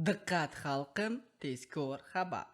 Diqqat xalqim, tezkor xabar.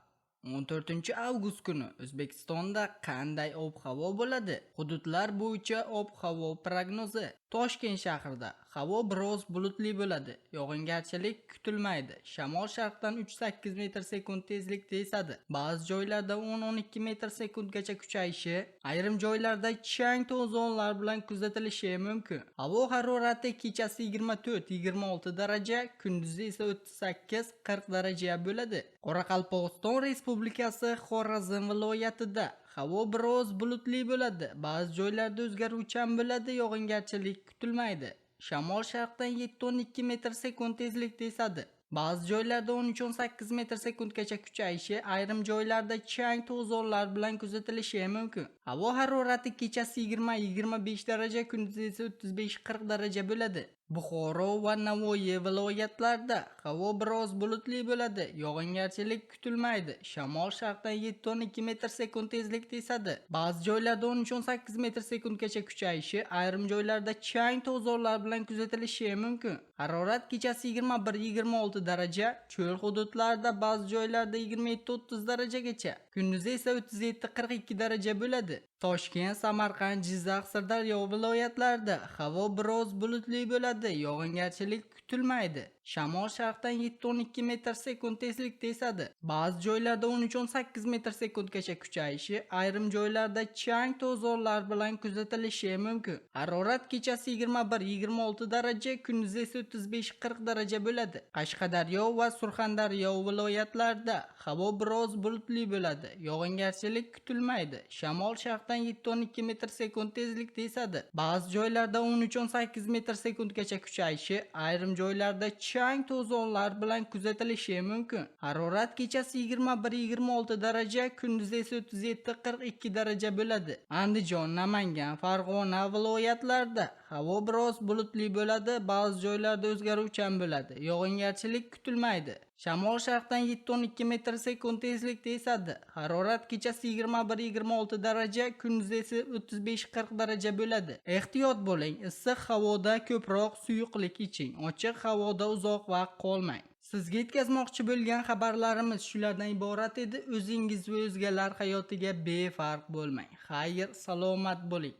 14-avgust kuni O'zbekistonda qanday ob-havo bo'ladi? Hududlar bo'yicha ob-havo prognozi. Toshkent shahrida havo biroz bulutli bo'ladi. Yog'ingarchilik kutilmaydi. Shamol sharqdan 3-8 metr/sekund tezlikda esadi. Ba'zi joylarda 10-12 metr/sekundgacha kuchayishi, ayrim joylarda chang to'zonlar bilan kuzatilishi mumkin. Havo harorati kechasi 24-26 daraja, kunduzi esa 38-40 daraja bo'ladi. Qoraqalpog'iston Respublikasi Xorazm viloyatida havo biroz bulutli bo'ladi. Ba'zi joylarda o'zgaruvchan bo'ladi, yog'ingarchilik kutilmaydi. Shamol sharqdan 7-12 metr/sekund tezlikda esadi. Ba'zi joylarda 13-18 metr/sekundgacha kuchayishi, ayrim joylarda chang to'zonlar bilan kuzatilishi mumkin. Havo harorati kechasi 20-25 daraja, kunduzi esa 35-40 daraja bo'ladi. Buxoro va Navoiy viloyatlarida havo biroz bulutli bo'ladi. Yog'ingarchilik kutilmaydi. Shamol sharqdan 7-12 metr/sekund tezlikda esadi. Ba'zi joylarda 13-18 metr/sekundgacha kuchayishi, ayrim joylarda chang to'zonlar bilan kuzatilishi mumkin. Harorat kechasi 21-26 daraja, cho'l hududlarda ba'zi joylarda 27-30 darajagacha, kunduzi esa 37-42 daraja bo'ladi. Toshkent, Samarqand, Jizzax, Sirdaryo viloyatlarida havo biroz bulutli bo'ladi. Yog'ingarchilik kutilmaydi. Shamol sharqdan 7-12 metr/sekund tezlikda esadi. Ba'zi joylarda 13-18 metr/sekundgacha kuchayishi, ayrim joylarda chang to'zonlar bilan kuzatilishi mumkin. Harorat kechasi 21-26 daraja, kunduzi esa 35-40 daraja bo'ladi. Qashqadaryo va Surxondaryo viloyatlarida havo biroz bulutli bo'ladi. Yog'ingarchilik kutilmaydi. Shamol sharqdan 7-12 metr/sekund tezlikda esadi. Ba'zi joylarda 13-18 metr/sekundgacha kuchayishi, ayrim joylarda chang to'zonlar bilan kuzatilishi mumkin. Harorat kechasi 21-26 daraja, kunduzi esa 37-42 daraja bo'ladi. Andijon, Namangan, Farg'ona viloyatlarida havo biroz bulutli bo'ladi. Ba'zi joylarda o'zgaruvchan bo'ladi. Yog'ingarchilik kutilmaydi. Shamol sharqdan 7-12 metr/sekund tezlikda esadi. Harorat kechasi 21-26 daraja, kunduzi esa 35-40 daraja bo'ladi. Ehtiyot bo'ling, issiq havoda ko'proq suyuqlik iching, ochiq havoda uzoq vaqt qolmang. Sizga yetkazmoqchi bo'lgan xabarlarimiz shulardan iborat edi. O'zingiz va o'zgalar hayotiga befarq bo'lmang. Xayr, salomat bo'ling.